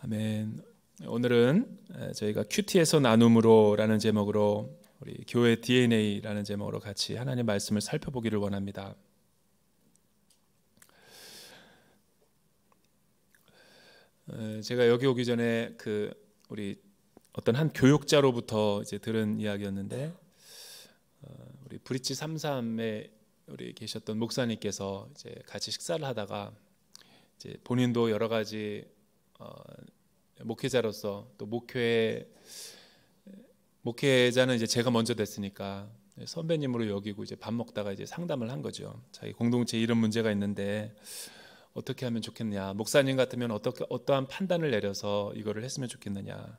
아멘. 오늘은 저희가 큐티에서 나눔으로라는 제목으로 우리 교회 DNA라는 제목으로 같이 하나님 말씀을 살펴보기를 원합니다. 제가 여기 오기 전에 우리 어떤 한 교육자로부터 이제 들은 이야기였는데, 우리 브릿지 33에 우리 계셨던 목사님께서 이제 같이 식사를 하다가 이제 본인도 여러 가지 목회자로서 또 목회자는 이제 제가 먼저 됐으니까 선배님으로 여기고 이제 밥 먹다가 이제 상담을 한 거죠. 자기 공동체에 이런 문제가 있는데 어떻게 하면 좋겠냐, 목사님 같으면 어떠한 판단을 내려서 이거를 했으면 좋겠느냐.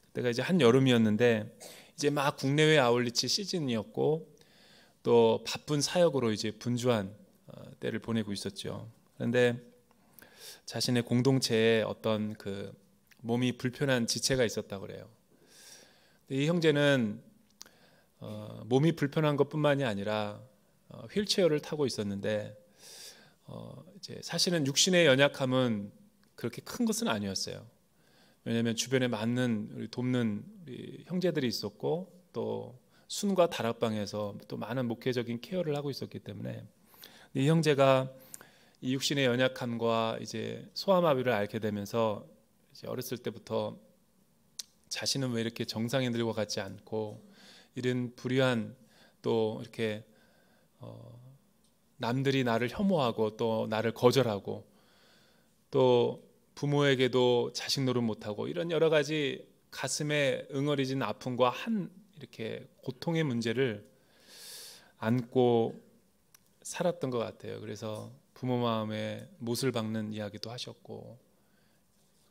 그때가 이제 한 여름이었는데 이제 막 국내외 아울리치 시즌이었고 또 바쁜 사역으로 이제 분주한 때를 보내고 있었죠. 그런데 자신의 공동체에 어떤 몸이 불편한 지체가 있었다고 그래요. 이 형제는 몸이 불편한 것뿐만이 아니라 휠체어를 타고 있었는데 이제 사실은 육신의 연약함은 그렇게 큰 것은 아니었어요. 왜냐하면 주변에 많은 돕는 우리 형제들이 있었고 또 순과 다락방에서 또 많은 목회적인 케어를 하고 있었기 때문에 이 형제가 이 육신의 연약함과 이제 소아마비를 앓게 되면서 이제 어렸을 때부터 자신은 왜 이렇게 정상인들과 같지 않고 이런 불의한, 또 이렇게 남들이 나를 혐오하고 또 나를 거절하고 또 부모에게도 자식 노릇 못하고 이런 여러 가지 가슴에 응어리진 아픔과 이렇게 고통의 문제를 안고 살았던 것 같아요. 그래서 부모 마음에 못을 박는 이야기도 하셨고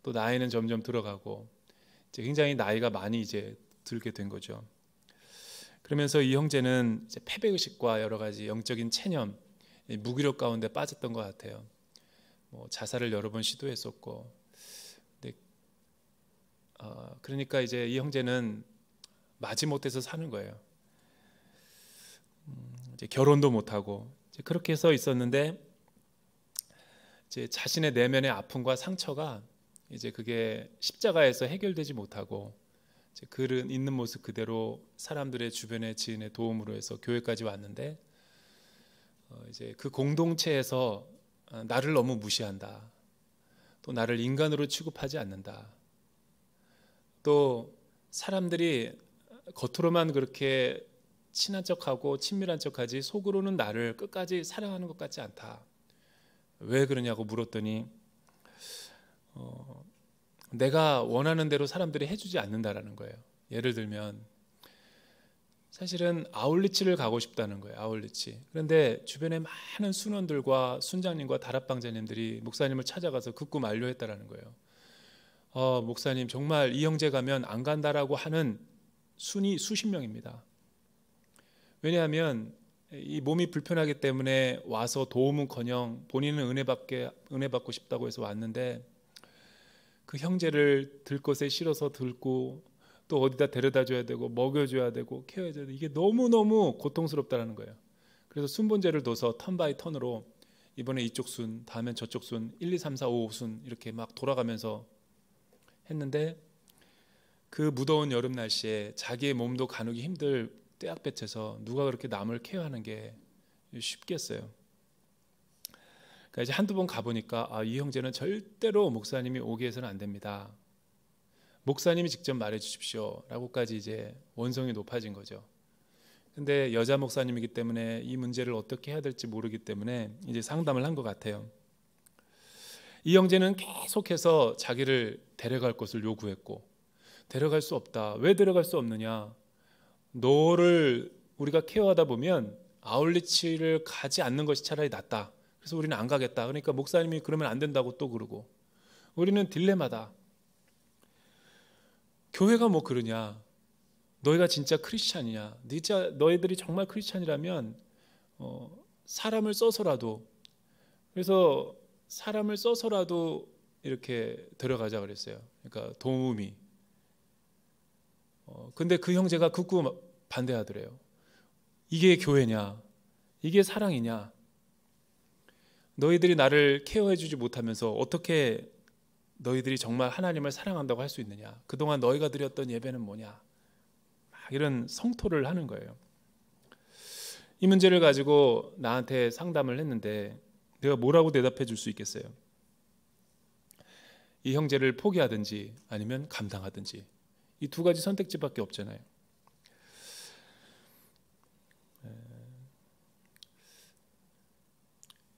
또 나이는 점점 들어가고 이제 굉장히 나이가 많이 이제 들게 된 거죠. 그러면서 이 형제는 이제 패배의식과 여러 가지 영적인 체념, 무기력 가운데 빠졌던 것 같아요. 자살을 여러 번 시도했었고, 그러니까 이제 이 형제는 마지못해서 사는 거예요. 이제 결혼도 못하고 이제 그렇게 해서 있었는데 이제 자신의 내면의 아픔과 상처가 이제 그게 십자가에서 해결되지 못하고 이제 그는 있는 모습 그대로 사람들의 주변의 지인의 도움으로 해서 교회까지 왔는데 이제 그 공동체에서 나를 너무 무시한다, 또 나를 인간으로 취급하지 않는다, 또 사람들이 겉으로만 그렇게 친한 척하고 친밀한 척하지 속으로는 나를 끝까지 사랑하는 것 같지 않다. 왜 그러냐고 물었더니 내가 원하는 대로 사람들이 해주지 않는다라는 거예요. 예를 들면 사실은 아울리치를 가고 싶다는 거예요. 아울리치. 그런데 주변에 많은 순원들과 순장님과 다락방자님들이 목사님을 찾아가서 극구 만류했다라는 거예요. 목사님 정말 이 형제 가면 안 간다라고 하는 순이 수십 명입니다. 왜냐하면 이 몸이 불편하기 때문에 와서 도움은커녕 본인은 은혜 받고 싶다고 해서 왔는데 그 형제를 들 것에 실어서 들고 또 어디다 데려다 줘야 되고 먹여줘야 되고 케어해줘야 되고 이게 너무너무 고통스럽다는 거예요. 그래서 순번제를 둬서 턴 바이 턴으로 이번에 이쪽 순, 다음엔 저쪽 순, 1, 2, 3, 4, 5 순 이렇게 막 돌아가면서 했는데 그 무더운 여름 날씨에 자기의 몸도 가누기 힘들 떼약볕에서 누가 그렇게 남을 케어하는 게 쉽겠어요. 그러니까 이제 한두 번 가보니까 이 형제는 절대로 목사님이 오게 해서는 안 됩니다. 목사님이 직접 말해 주십시오 라고까지 이제 원성이 높아진 거죠. 근데 여자 목사님이기 때문에 이 문제를 어떻게 해야 될지 모르기 때문에 이제 상담을 한 것 같아요. 이 형제는 계속해서 자기를 데려갈 것을 요구했고, 데려갈 수 없다. 왜 데려갈 수 없느냐, 너를 우리가 케어하다 보면 아울리치를 가지 않는 것이 차라리 낫다. 그래서 우리는 안 가겠다. 그러니까 목사님이 그러면 안 된다고 또 그러고, 우리는 딜레마다. 교회가 뭐 그러냐, 너희가 진짜 크리스찬이냐, 너희들이 정말 크리스찬이라면 사람을 써서라도, 그래서 사람을 써서라도 이렇게 데려가자 그랬어요. 그러니까 도움이. 근데 그 형제가 극구 반대하더래요. 이게 교회냐, 이게 사랑이냐, 너희들이 나를 케어해주지 못하면서 어떻게 너희들이 정말 하나님을 사랑한다고 할 수 있느냐? 그동안 너희가 드렸던 예배는 뭐냐? 막 이런 성토를 하는 거예요. 이 문제를 가지고 나한테 상담을 했는데 내가 뭐라고 대답해 줄 수 있겠어요? 이 형제를 포기하든지 아니면 감당하든지, 이 두 가지 선택지밖에 없잖아요.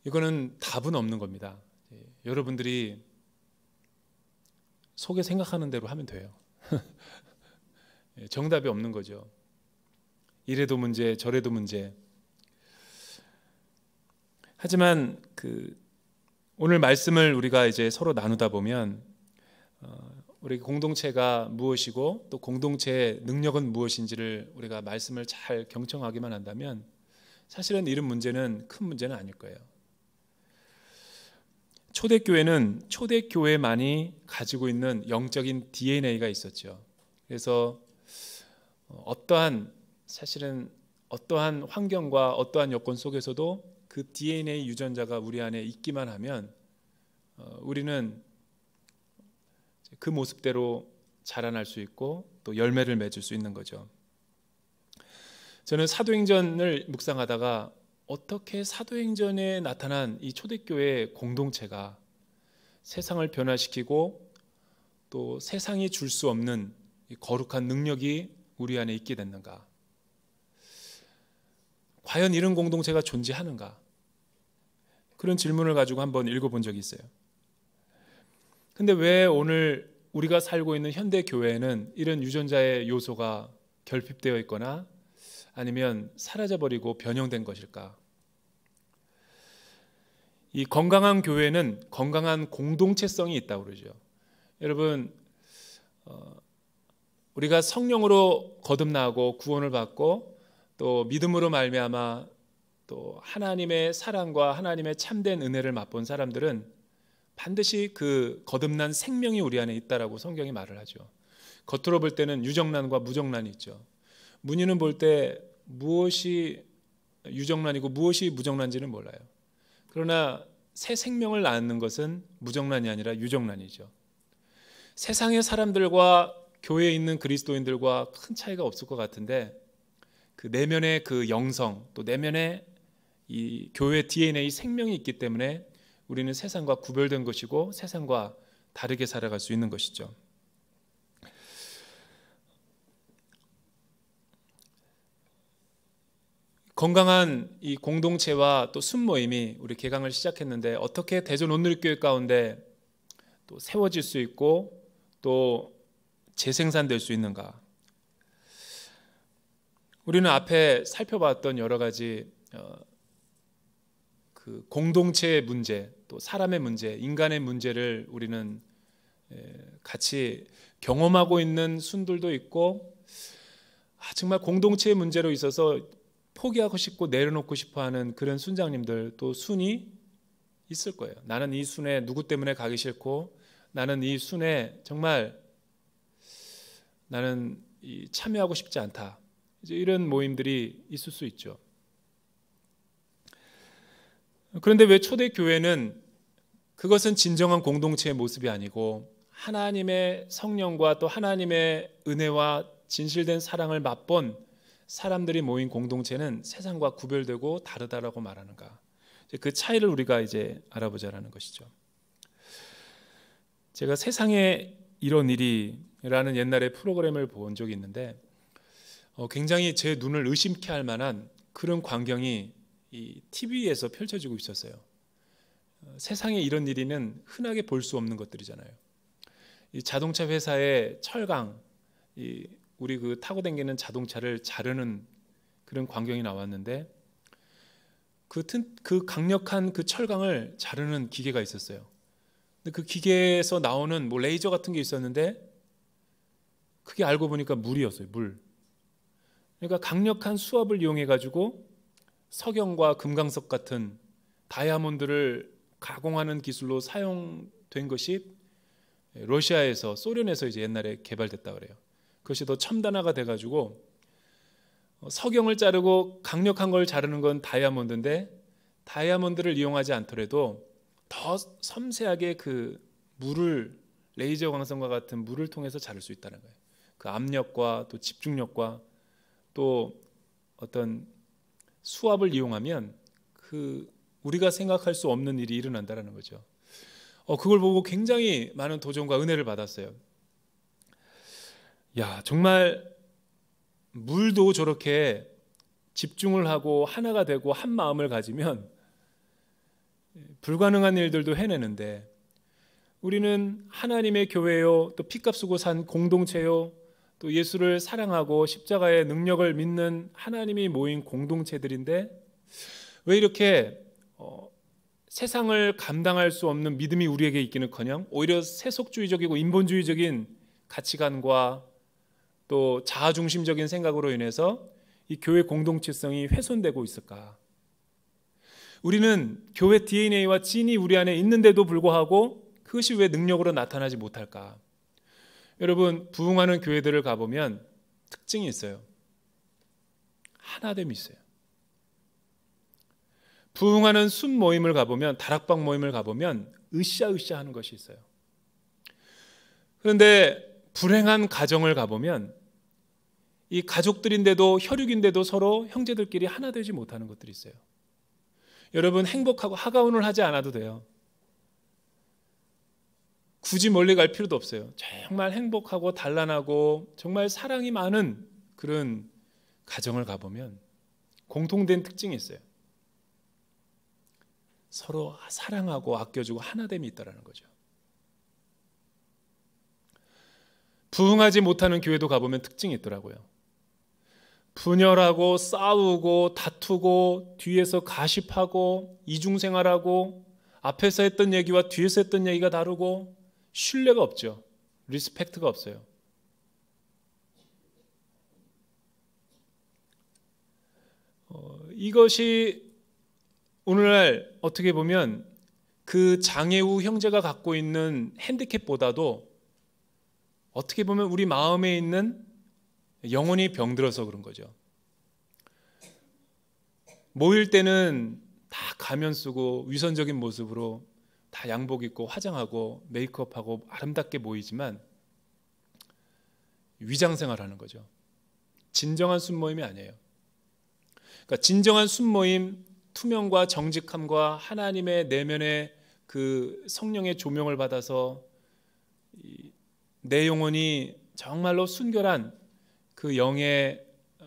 이거는 답은 없는 겁니다. 여러분들이 속에 생각하는 대로 하면 돼요. 정답이 없는 거죠. 이래도 문제, 저래도 문제. 하지만 오늘 말씀을 우리가 이제 서로 나누다 보면 우리 공동체가 무엇이고 또 공동체의 능력은 무엇인지를 우리가 말씀을 잘 경청하기만 한다면 사실은 이런 문제는 큰 문제는 아닐 거예요. 초대교회는 초대교회만이 가지고 있는 영적인 DNA가 있었죠. 그래서 사실은 어떠한 환경과 어떠한 여건 속에서도 그 DNA 유전자가 우리 안에 있기만 하면 우리는 그 모습대로 자라날 수 있고 또 열매를 맺을 수 있는 거죠. 저는 사도행전을 묵상하다가 어떻게 사도행전에 나타난 이 초대교회 공동체가 세상을 변화시키고 또 세상이 줄 수 없는 거룩한 능력이 우리 안에 있게 됐는가? 과연 이런 공동체가 존재하는가? 그런 질문을 가지고 한번 읽어본 적이 있어요. 근데 왜 오늘 우리가 살고 있는 현대 교회에는 이런 유전자의 요소가 결핍되어 있거나 아니면 사라져버리고 변형된 것일까? 이 건강한 교회는 건강한 공동체성이 있다고 그러죠. 여러분, 우리가 성령으로 거듭나고 구원을 받고 또 믿음으로 말미암아 또 하나님의 사랑과 하나님의 참된 은혜를 맛본 사람들은 반드시 그 거듭난 생명이 우리 안에 있다라고 성경이 말을 하죠. 겉으로 볼 때는 유정란과 무정란이 있죠. 문희는 볼 때 무엇이 유정란이고 무엇이 무정란지는 몰라요. 그러나 새 생명을 낳는 것은 무정란이 아니라 유정란이죠. 세상의 사람들과 교회에 있는 그리스도인들과 큰 차이가 없을 것 같은데 그 내면의 그 영성 또 내면의 이 교회 DNA 생명이 있기 때문에 우리는 세상과 구별된 것이고 세상과 다르게 살아갈 수 있는 것이죠. 건강한 이 공동체와 또 순모임이 우리 개강을 시작했는데 어떻게 대전 온누리교회 가운데 또 세워질 수 있고 또 재생산될 수 있는가? 우리는 앞에 살펴봤던 여러 가지 그 공동체의 문제, 또 사람의 문제, 인간의 문제를 우리는 같이 경험하고 있는 순들도 있고 정말 공동체의 문제로 있어서 포기하고 싶고 내려놓고 싶어하는 그런 순장님들 또 순이 있을 거예요. 나는 이 순에 누구 때문에 가기 싫고 나는 이 순에 정말 나는 참여하고 싶지 않다. 이제 이런 모임들이 있을 수 있죠. 그런데 왜 초대교회는 그것은 진정한 공동체의 모습이 아니고 하나님의 성령과 또 하나님의 은혜와 진실된 사랑을 맛본 사람들이 모인 공동체는 세상과 구별되고 다르다라고 말하는가? 그 차이를 우리가 이제 알아보자라는 것이죠. 제가 세상에 이런 일이라는 옛날에 프로그램을 본 적이 있는데 굉장히 제 눈을 의심케 할 만한 그런 광경이 이 TV에서 펼쳐지고 있었어요. 세상에 이런 일이는 흔하게 볼 수 없는 것들이잖아요. 이 자동차 회사의 철강, 우리 그 타고 다니는 자동차를 자르는 그런 광경이 나왔는데 그 강력한 그 철강을 자르는 기계가 있었어요. 근데 그 기계에서 나오는 뭐 레이저 같은 게 있었는데 그게 알고 보니까 물이었어요. 물. 그러니까 강력한 수압을 이용해 가지고 석영과 금강석 같은 다이아몬드를 가공하는 기술로 사용된 것이 러시아에서 소련에서 이제 옛날에 개발됐다 그래요. 그것이 더 첨단화가 돼가지고 석영을 자르고 강력한 걸 자르는 건 다이아몬드인데 다이아몬드를 이용하지 않더라도 더 섬세하게 그 물을 레이저 광선과 같은 물을 통해서 자를 수 있다는 거예요. 그 압력과 또 집중력과 또 어떤 수압을 이용하면 그 우리가 생각할 수 없는 일이 일어난다는 거죠. 그걸 보고 굉장히 많은 도전과 은혜를 받았어요. 야, 정말 물도 저렇게 집중을 하고 하나가 되고 한 마음을 가지면 불가능한 일들도 해내는데, 우리는 하나님의 교회요, 또 피값 쓰고 산 공동체요, 또 예수를 사랑하고 십자가의 능력을 믿는 하나님이 모인 공동체들인데, 왜 이렇게 세상을 감당할 수 없는 믿음이 우리에게 있기는커녕 오히려 세속주의적이고 인본주의적인 가치관과 또 자아중심적인 생각으로 인해서 이 교회 공동체성이 훼손되고 있을까? 우리는 교회 DNA와 진이 우리 안에 있는데도 불구하고 그것이 왜 능력으로 나타나지 못할까? 여러분, 부흥하는 교회들을 가보면 특징이 있어요. 하나됨이 있어요. 부흥하는 순 모임을 가보면, 다락방 모임을 가보면 으쌰으쌰 하는 것이 있어요. 그런데 불행한 가정을 가보면 이 가족들인데도, 혈육인데도 서로 형제들끼리 하나 되지 못하는 것들이 있어요. 여러분, 행복하고 하가운을 하지 않아도 돼요. 굳이 멀리 갈 필요도 없어요. 정말 행복하고 단란하고 정말 사랑이 많은 그런 가정을 가보면 공통된 특징이 있어요. 서로 사랑하고 아껴주고 하나됨이 있다는 거죠. 부흥하지 못하는 교회도 가보면 특징이 있더라고요. 분열하고 싸우고 다투고 뒤에서 가십하고 이중생활하고 앞에서 했던 얘기와 뒤에서 했던 얘기가 다르고 신뢰가 없죠. 리스펙트가 없어요. 이것이 오늘날 어떻게 보면 그 장애우 형제가 갖고 있는 핸디캡보다도 어떻게 보면 우리 마음에 있는 영혼이 병들어서 그런 거죠. 모일 때는 다 가면 쓰고 위선적인 모습으로 다 양복 입고 화장하고 메이크업하고 아름답게 모이지만 위장생활하는 거죠. 진정한 순모임이 아니에요. 그러니까 진정한 순모임, 투명과 정직함과 하나님의 내면의 그 성령의 조명을 받아서 내 영혼이 정말로 순결한 그 영의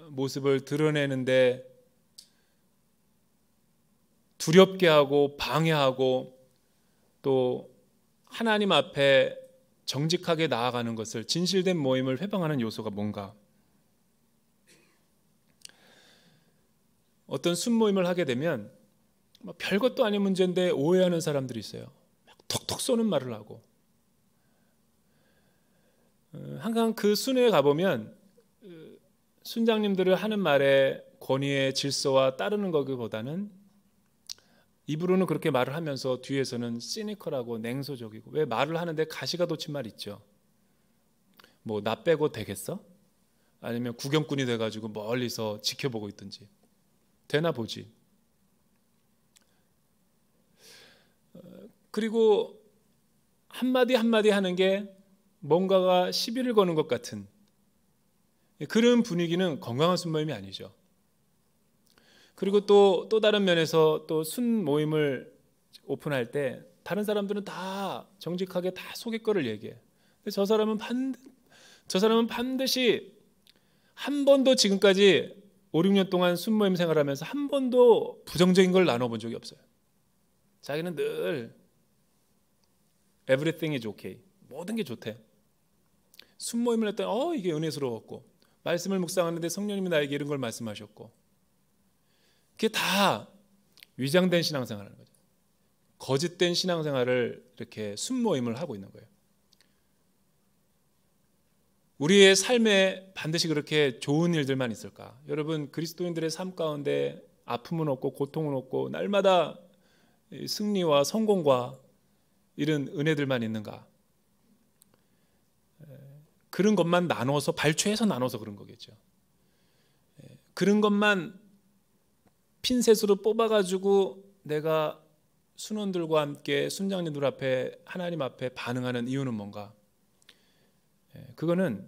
모습을 드러내는데 두렵게 하고 방해하고 또 하나님 앞에 정직하게 나아가는 것을, 진실된 모임을 회방하는 요소가 뭔가? 어떤 순모임을 하게 되면 별것도 아닌 문제인데 오해하는 사람들이 있어요. 막 톡톡 쏘는 말을 하고. 항상 그 순회에 가보면 순장님들을 하는 말의 권위의 질서와 따르는 것보다는 입으로는 그렇게 말을 하면서 뒤에서는 시니컬하고 냉소적이고, 왜 말을 하는데 가시가 돋친 말 있죠. 뭐 나 빼고 되겠어? 아니면 구경꾼이 돼가지고 멀리서 지켜보고 있든지. 되나 보지. 그리고 한마디 한마디 하는 게 뭔가가 시비를 거는 것 같은 그런 분위기는 건강한 순모임이 아니죠. 그리고 또 다른 면에서 또 순모임을 오픈할 때 다른 사람들은 다 정직하게 다 속의 거를 얘기해. 근데 저 사람은 반드시 한 번도 지금까지 5, 6년 동안 순모임 생활하면서 한 번도 부정적인 걸 나눠본 적이 없어요. 자기는 늘 everything is okay. 모든 게 좋대. 순모임을 했더니 이게 은혜스러웠고, 말씀을 묵상하는데 성령님이 나에게 이런 걸 말씀하셨고, 그게 다 위장된 신앙생활하는 거죠. 거짓된 신앙생활을 이렇게 순모임을 하고 있는 거예요. 우리의 삶에 반드시 그렇게 좋은 일들만 있을까? 여러분, 그리스도인들의 삶 가운데 아픔은 없고 고통은 없고 날마다 승리와 성공과 이런 은혜들만 있는가? 그런 것만 나눠서 발췌해서 나눠서 그런 거겠죠. 그런 것만 핀셋으로 뽑아가지고 내가 순원들과 함께 순장님들 앞에 하나님 앞에 반응하는 이유는 뭔가? 그거는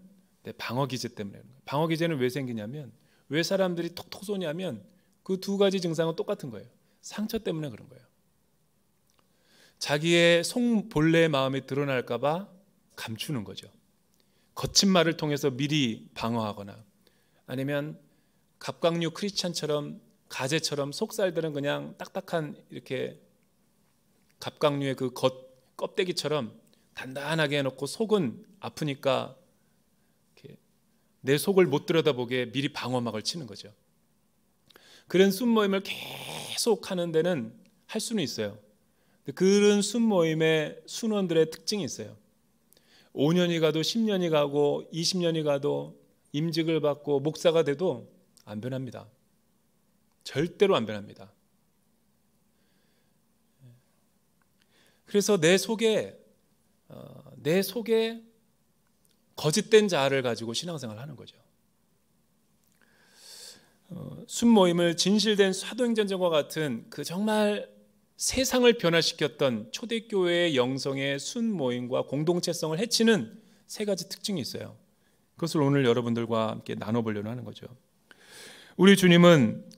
방어 기제 때문에. 방어 기제는 왜 생기냐면, 왜 사람들이 톡톡 쏘냐면 그 두 가지 증상은 똑같은 거예요. 상처 때문에 그런 거예요. 자기의 속 본래의 마음이 드러날까 봐 감추는 거죠. 거친 말을 통해서 미리 방어하거나, 아니면 갑각류 크리스찬처럼 가재처럼 속살들은 그냥 딱딱한 이렇게 갑각류의 그 껍데기처럼 단단하게 해놓고 속은 아프니까 이렇게 내 속을 못 들여다보게 미리 방어막을 치는 거죠. 그런 순모임을 계속 하는 데는 할 수는 있어요. 그런 순모임의 순원들의 특징이 있어요. 5년이 가도 10년이 가고 20년이 가도 임직을 받고 목사가 돼도 안 변합니다. 절대로 안 변합니다. 그래서 내 속에 거짓된 자아를 가지고 신앙생활을 하는 거죠. 순모임을 진실된 사도행전과 같은 그 정말 세상을 변화시켰던 초대교회의 영성의 순모임과 공동체성을 해치는 세 가지 특징이 있어요. 그것을 오늘 여러분들과 함께 나눠보려고 하는 거죠. 우리 주님은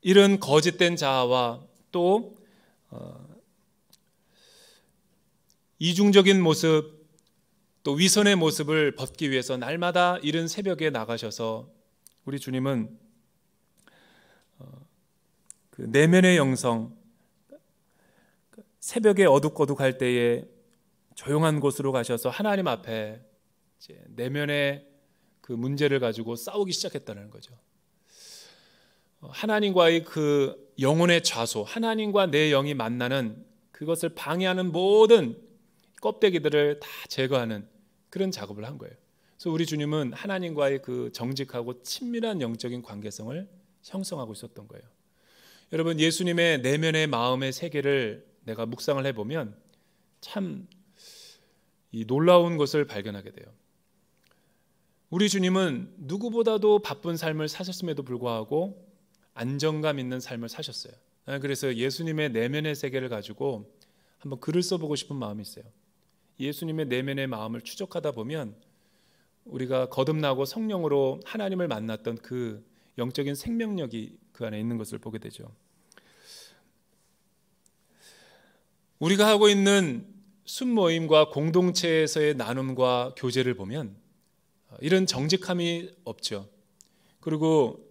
이런 거짓된 자아와 또 이중적인 모습, 또 위선의 모습을 벗기 위해서 날마다 이른 새벽에 나가셔서, 우리 주님은 그 내면의 영성, 새벽에 어둑어둑할 때에 조용한 곳으로 가셔서 하나님 앞에 이제 내면의 그 문제를 가지고 싸우기 시작했다는 거죠. 하나님과의 그 영혼의 좌소, 하나님과 내 영이 만나는 그것을 방해하는 모든 껍데기들을 다 제거하는 그런 작업을 한 거예요. 그래서 우리 주님은 하나님과의 그 정직하고 친밀한 영적인 관계성을 형성하고 있었던 거예요. 여러분, 예수님의 내면의 마음의 세계를 내가 묵상을 해보면 참 이 놀라운 것을 발견하게 돼요. 우리 주님은 누구보다도 바쁜 삶을 사셨음에도 불구하고 안정감 있는 삶을 사셨어요. 그래서 예수님의 내면의 세계를 가지고 한번 글을 써보고 싶은 마음이 있어요. 예수님의 내면의 마음을 추적하다 보면 우리가 거듭나고 성령으로 하나님을 만났던 그 영적인 생명력이 그 안에 있는 것을 보게 되죠. 우리가 하고 있는 순모임과 공동체에서의 나눔과 교제를 보면 이런 정직함이 없죠. 그리고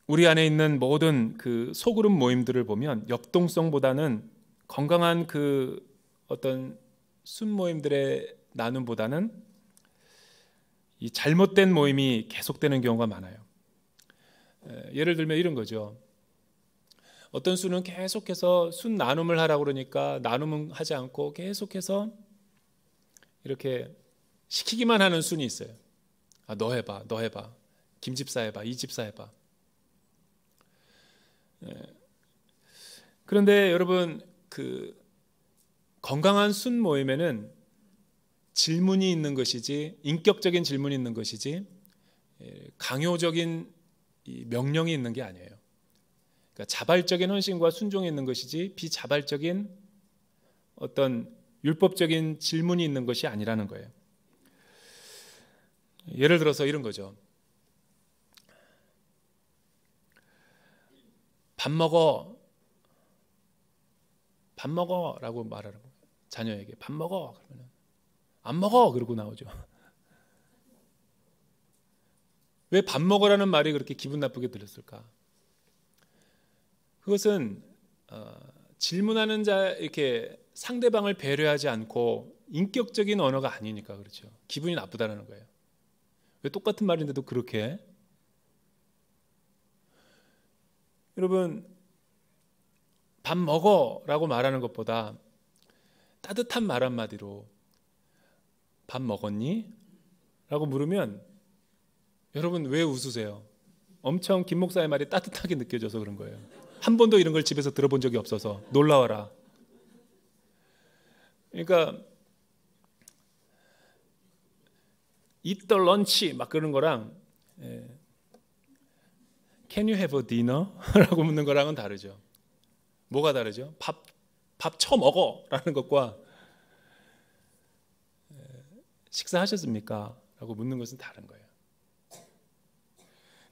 우리 안에 있는 모든 그 소그룹 모임들을 보면 역동성보다는 건강한 그 어떤 순모임들의 나눔보다는 이 잘못된 모임이 계속되는 경우가 많아요. 예를 들면 이런 거죠. 어떤 순은 계속해서 순 나눔을 하라고 그러니까 나눔은 하지 않고 계속해서 이렇게 시키기만 하는 순이 있어요. 아, 너 해봐, 너 해봐. 김 집사 해봐, 이 집사 해봐. 그런데 여러분, 그 건강한 순 모임에는 질문이 있는 것이지, 인격적인 질문이 있는 것이지 강요적인 명령이 있는 게 아니에요. 그러니까 자발적인 헌신과 순종이 있는 것이지 비자발적인 어떤 율법적인 질문이 있는 것이 아니라는 거예요. 예를 들어서 이런 거죠. 밥 먹어 라고 말하는 거예요. 자녀에게 밥 먹어 그러면 안 먹어 그러고 나오죠. 왜 밥 먹으라는 말이 그렇게 기분 나쁘게 들렸을까? 그것은 질문하는 자 이렇게 상대방을 배려하지 않고 인격적인 언어가 아니니까 그렇죠. 기분이 나쁘다는 거예요. 왜 똑같은 말인데도 그렇게 해? 여러분, 밥 먹어라고 말하는 것보다 따뜻한 말 한마디로 밥 먹었니? 라고 물으면 여러분 왜 웃으세요? 엄청 김 목사의 말이 따뜻하게 느껴져서 그런 거예요. 한 번도 이런 걸 집에서 들어본 적이 없어서 놀라워라. 그러니까 eat the lunch 막 그런 거랑 Can you have a dinner? 라고 묻는 거랑은 다르죠. 뭐가 다르죠? 밥 처먹어라는 것과 식사하셨습니까? 라고 묻는 것은 다른 거예요.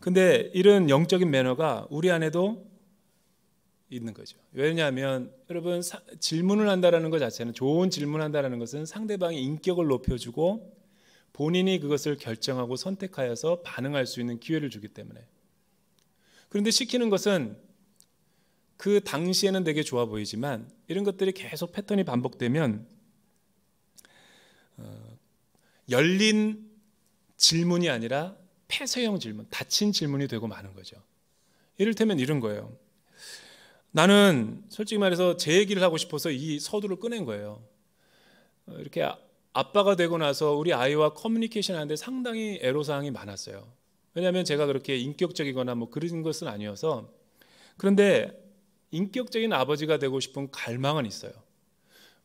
근데 이런 영적인 매너가 우리 안에도 있는 거죠. 왜냐하면 여러분, 질문을 한다는 것 자체는, 좋은 질문한다는 것은 상대방의 인격을 높여주고 본인이 그것을 결정하고 선택하여서 반응할 수 있는 기회를 주기 때문에. 그런데 시키는 것은 그 당시에는 되게 좋아 보이지만 이런 것들이 계속 패턴이 반복되면 열린 질문이 아니라 폐쇄형 질문, 닫힌 질문이 되고 마는 거죠. 이를테면 이런 거예요. 나는 솔직히 말해서 제 얘기를 하고 싶어서 이 서두를 꺼낸 거예요. 이렇게 아빠가 되고 나서 우리 아이와 커뮤니케이션 하는데 상당히 애로사항이 많았어요. 왜냐하면 제가 그렇게 인격적이거나 뭐 그런 것은 아니어서. 그런데 인격적인 아버지가 되고 싶은 갈망은 있어요.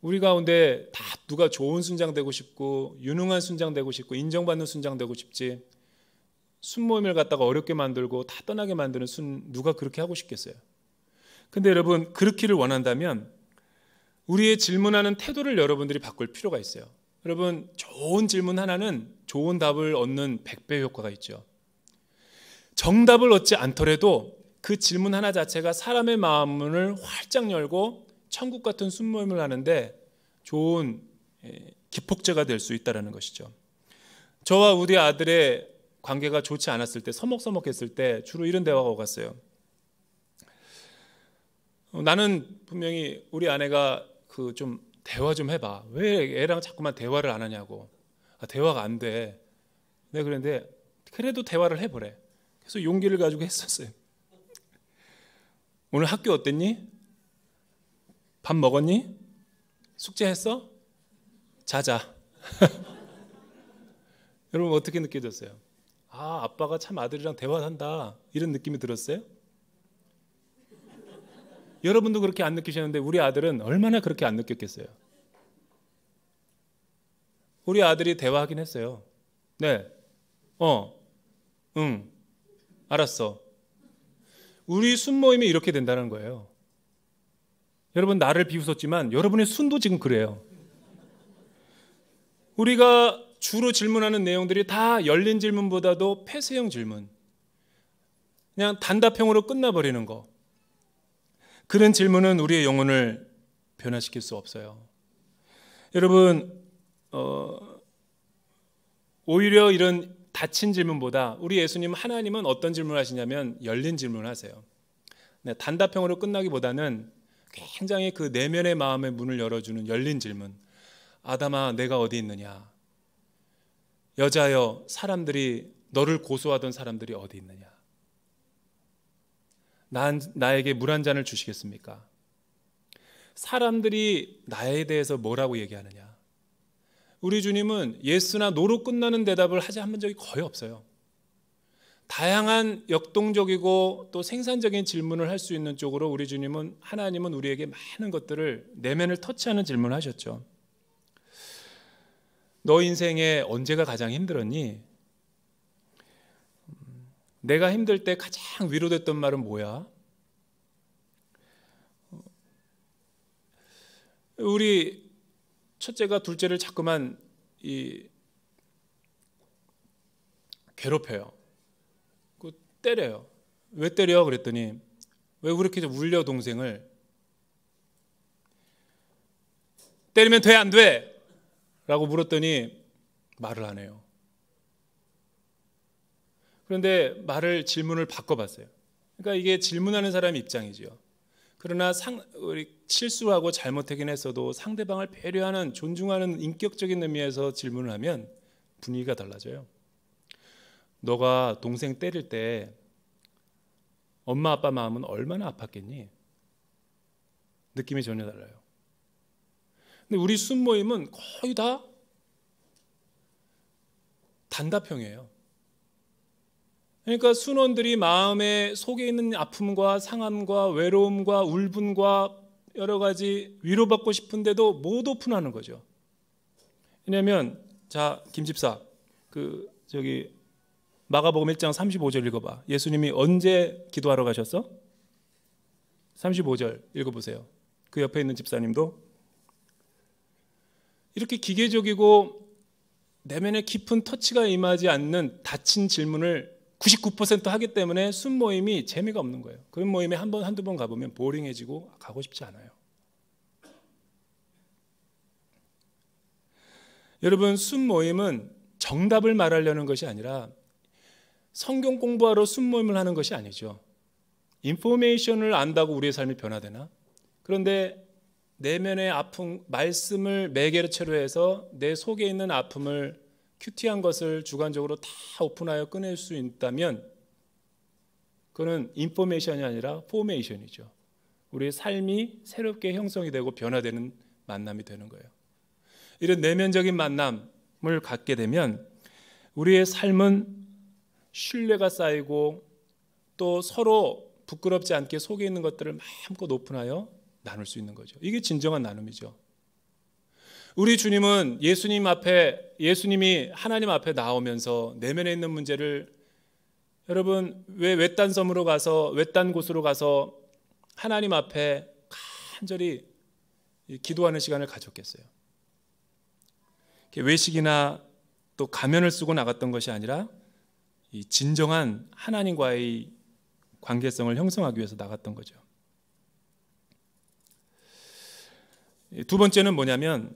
우리 가운데 다 누가 좋은 순장 되고 싶고 유능한 순장 되고 싶고 인정받는 순장 되고 싶지, 순모임을 갖다가 어렵게 만들고 다 떠나게 만드는 누가 그렇게 하고 싶겠어요? 근데 여러분, 그렇기를 원한다면 우리의 질문하는 태도를 여러분들이 바꿀 필요가 있어요. 여러분, 좋은 질문 하나는 좋은 답을 얻는 100배 효과가 있죠. 정답을 얻지 않더라도 그 질문 하나 자체가 사람의 마음문을 활짝 열고 천국 같은 순모임을 하는데 좋은 기폭제가 될 수 있다는 것이죠. 저와 우리 아들의 관계가 좋지 않았을 때, 서먹서먹했을 때 주로 이런 대화가 오갔어요. 나는 분명히 우리 아내가 좀 대화 좀 해봐. 왜 애랑 자꾸만 대화를 안 하냐고. 대화가 안 돼. 내가 그랬는데 그래도 대화를 해보래. 그래서 용기를 가지고 했었어요. 오늘 학교 어땠니? 밥 먹었니? 숙제했어? 자자. 여러분, 어떻게 느껴졌어요? 아빠가 참 아들이랑 대화한다, 이런 느낌이 들었어요? 여러분도 그렇게 안 느끼셨는데 우리 아들은 얼마나 그렇게 안 느꼈겠어요? 우리 아들이 대화하긴 했어요. 네. 응. 알았어. 우리 순모임이 이렇게 된다는 거예요. 여러분, 나를 비웃었지만 여러분의 순도 지금 그래요. 우리가 주로 질문하는 내용들이 다 열린 질문보다도 폐쇄형 질문, 그냥 단답형으로 끝나버리는 거, 그런 질문은 우리의 영혼을 변화시킬 수 없어요. 여러분, 오히려 이런 닫힌 질문보다 우리 예수님, 하나님은 어떤 질문을 하시냐면 열린 질문을 하세요. 단답형으로 끝나기보다는 굉장히 그 내면의 마음의 문을 열어주는 열린 질문. 아담아, 내가 어디 있느냐? 여자여, 사람들이 너를 고소하던 사람들이 어디 있느냐? 나에게 물 한 잔을 주시겠습니까? 사람들이 나에 대해서 뭐라고 얘기하느냐? 우리 주님은 예스나 노로 끝나는 대답을 하지 한 적이 거의 없어요. 다양한 역동적이고 또 생산적인 질문을 할 수 있는 쪽으로 우리 주님은, 하나님은 우리에게 많은 것들을, 내면을 터치하는 질문을 하셨죠. 너 인생에 언제가 가장 힘들었니? 내가 힘들 때 가장 위로됐던 말은 뭐야? 우리 첫째가 둘째를 자꾸만 괴롭혀요. 때려요. 왜 때려? 그랬더니 왜 그렇게 울려 동생을? 때리면 돼, 안 돼? 라고 물었더니 말을 안 해요. 그런데 질문을 바꿔봤어요. 그러니까 이게 질문하는 사람 입장이죠. 그러나 우리 실수하고 잘못하긴 했어도 상대방을 배려하는, 존중하는 인격적인 의미에서 질문을 하면 분위기가 달라져요. 너가 동생 때릴 때 엄마 아빠 마음은 얼마나 아팠겠니? 느낌이 전혀 달라요. 근데 우리 순모임은 거의 다 단답형이에요. 그러니까 순원들이 마음에 속에 있는 아픔과 상함과 외로움과 울분과 여러 가지 위로받고 싶은데도 못 오픈하는 거죠. 왜냐하면, 자, 김집사, 마가복음 1장 35절 읽어봐. 예수님이 언제 기도하러 가셨어? 35절 읽어보세요. 그 옆에 있는 집사님도 이렇게 기계적이고 내면에 깊은 터치가 임하지 않는 닫힌 질문을 99% 하기 때문에 순모임이 재미가 없는 거예요. 그런 모임에 한두 번 가보면 보링해지고 가고 싶지 않아요. 여러분, 순모임은 정답을 말하려는 것이 아니라 성경 공부하러 순모임을 하는 것이 아니죠. 인포메이션을 안다고 우리의 삶이 변화되나? 그런데 내면의 아픔, 말씀을 매개체로 해서 내 속에 있는 아픔을 큐티한 것을 주관적으로 다 오픈하여 꺼낼 수 있다면 그거는 인포메이션이 아니라 포메이션이죠. 우리의 삶이 새롭게 형성이 되고 변화되는 만남이 되는 거예요. 이런 내면적인 만남을 갖게 되면 우리의 삶은 신뢰가 쌓이고 또 서로 부끄럽지 않게 속에 있는 것들을 마음껏 오픈하여 나눌 수 있는 거죠. 이게 진정한 나눔이죠. 우리 주님은 예수님이 하나님 앞에 나오면서 내면에 있는 문제를 여러분 왜 외딴 곳으로 가서 하나님 앞에 간절히 기도하는 시간을 가졌겠어요. 외식이나 또 가면을 쓰고 나갔던 것이 아니라 이 진정한 하나님과의 관계성을 형성하기 위해서 나갔던 거죠. 두 번째는 뭐냐면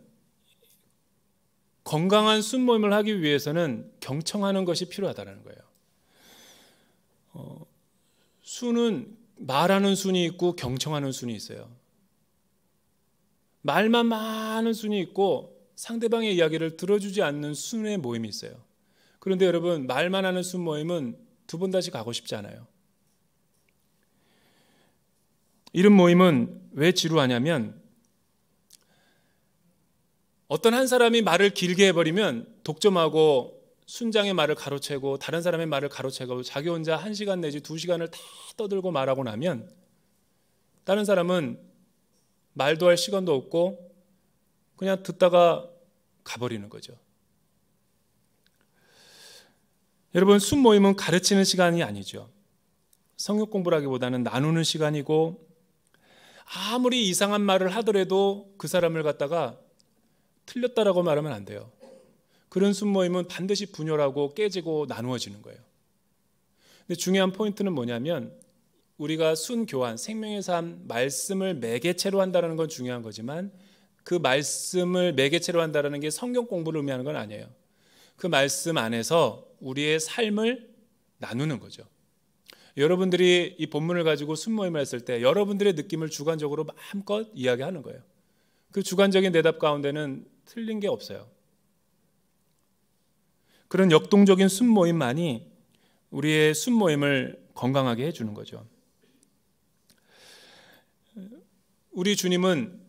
건강한 순모임을 하기 위해서는 경청하는 것이 필요하다는 거예요. 순은 말하는 순이 있고 경청하는 순이 있어요. 말만 많은 순이 있고 상대방의 이야기를 들어주지 않는 순의 모임이 있어요. 그런데 여러분, 말만 하는 순 모임은 두 번 다시 가고 싶지 않아요. 이런 모임은 왜 지루하냐면 어떤 한 사람이 말을 길게 해버리면 독점하고 순장의 말을 가로채고 다른 사람의 말을 가로채고 자기 혼자 1시간 내지 2시간을 다 떠들고 말하고 나면 다른 사람은 말도 할 시간도 없고 그냥 듣다가 가버리는 거죠. 여러분, 순모임은 가르치는 시간이 아니죠. 성역 공부라기보다는 나누는 시간이고 아무리 이상한 말을 하더라도 그 사람을 갖다가 틀렸다라고 말하면 안 돼요. 그런 순모임은 반드시 분열하고 깨지고 나누어지는 거예요. 근데 중요한 포인트는 뭐냐면 우리가 순교환, 생명의 삶, 말씀을 매개체로 한다는 건 중요한 거지만 그 말씀을 매개체로 한다는 게 성경 공부를 의미하는 건 아니에요. 그 말씀 안에서 우리의 삶을 나누는 거죠. 여러분들이 이 본문을 가지고 순모임을 했을 때 여러분들의 느낌을 주관적으로 마음껏 이야기하는 거예요. 그 주관적인 대답 가운데는 틀린 게 없어요. 그런 역동적인 순모임만이 우리의 순모임을 건강하게 해주는 거죠. 우리 주님은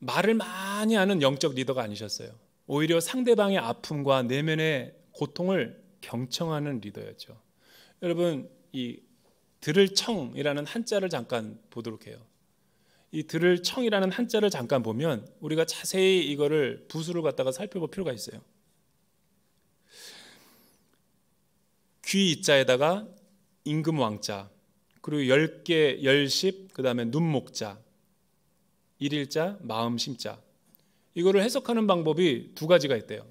말을 많이 하는 영적 리더가 아니셨어요. 오히려 상대방의 아픔과 내면의 고통을 경청하는 리더였죠. 여러분, 이 들을 청이라는 한자를 잠깐 보도록 해요. 이 들을 청이라는 한자를 잠깐 보면 우리가 자세히 이거를 부수를 갖다가 살펴볼 필요가 있어요. 귀 이자에다가 임금 왕자, 그리고 10개, 열십, 그 다음에 눈목자, 일일자, 마음 심자. 이거를 해석하는 방법이 두 가지가 있대요.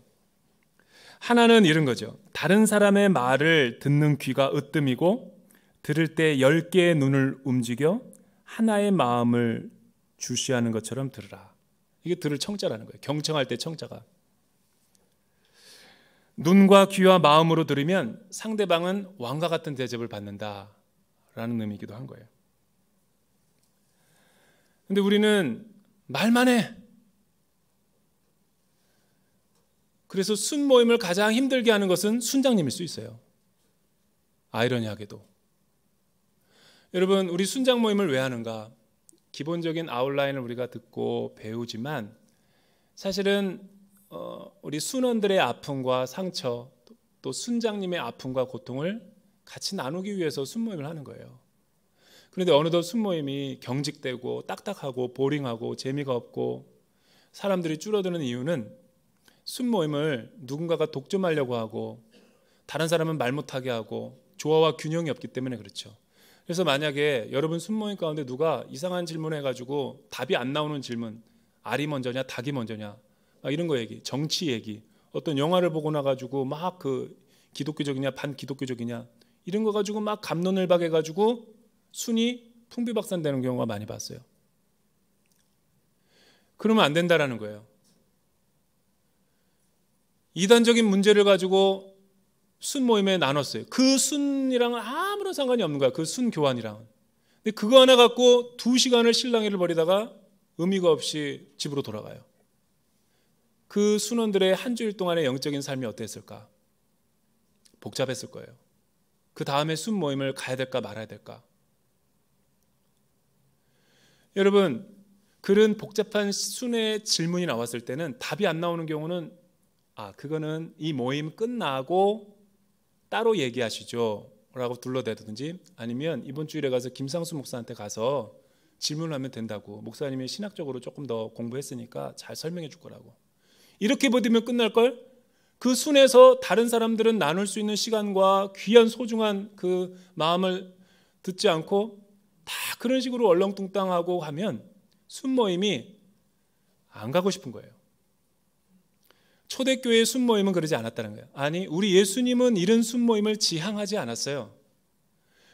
하나는 이런 거죠. 다른 사람의 말을 듣는 귀가 으뜸이고 들을 때 10개의 눈을 움직여 하나의 마음을 주시하는 것처럼 들으라. 이게 들을 청자라는 거예요. 경청할 때 청자가. 눈과 귀와 마음으로 들으면 상대방은 왕과 같은 대접을 받는다라는 의미이기도 한 거예요. 근데 우리는 말만 해. 그래서 순모임을 가장 힘들게 하는 것은 순장님일 수 있어요. 아이러니하게도. 여러분, 우리 순장 모임을 왜 하는가? 기본적인 아웃라인을 우리가 듣고 배우지만 사실은 우리 순원들의 아픔과 상처, 또 순장님의 아픔과 고통을 같이 나누기 위해서 순모임을 하는 거예요. 그런데 어느덧 순모임이 경직되고 딱딱하고 보링하고 재미가 없고 사람들이 줄어드는 이유는 순모임을 누군가가 독점하려고 하고 다른 사람은 말 못하게 하고 조화와 균형이 없기 때문에 그렇죠. 그래서 만약에 여러분 순모임 가운데 누가 이상한 질문 해가지고 답이 안 나오는 질문, 알이 먼저냐 닭이 먼저냐 이런 거 얘기, 정치 얘기, 어떤 영화를 보고 나가지고 막 그 기독교적이냐 반기독교적이냐 이런 거 가지고 막 갑론을박해가지고 순위 풍비박산되는 경우가 많이 봤어요. 그러면 안 된다라는 거예요. 이단적인 문제를 가지고 순 모임에 나눴어요. 그 순이랑은 아무런 상관이 없는 거야. 그 순 교환이랑은. 근데 그거 하나 갖고 2시간을 실랑이를 벌이다가 의미가 없이 집으로 돌아가요. 그 순원들의 한 주일 동안의 영적인 삶이 어땠을까? 복잡했을 거예요. 그 다음에 순 모임을 가야 될까 말아야 될까? 여러분, 그런 복잡한 순의 질문이 나왔을 때는 답이 안 나오는 경우는 그거는 이 모임 끝나고 따로 얘기하시죠 라고 둘러대든지, 아니면 이번 주일에 가서 김상수 목사한테 가서 질문을 하면 된다고, 목사님이 신학적으로 조금 더 공부했으니까 잘 설명해 줄 거라고, 이렇게 버티면 끝날걸. 그 순에서 다른 사람들은 나눌 수 있는 시간과 귀한 소중한 그 마음을 듣지 않고 다 그런 식으로 얼렁뚱땅하고 하면 순 모임이 안 가고 싶은 거예요. 초대교회의 순모임은 그러지 않았다는 거예요. 아니, 우리 예수님은 이런 순모임을 지향하지 않았어요.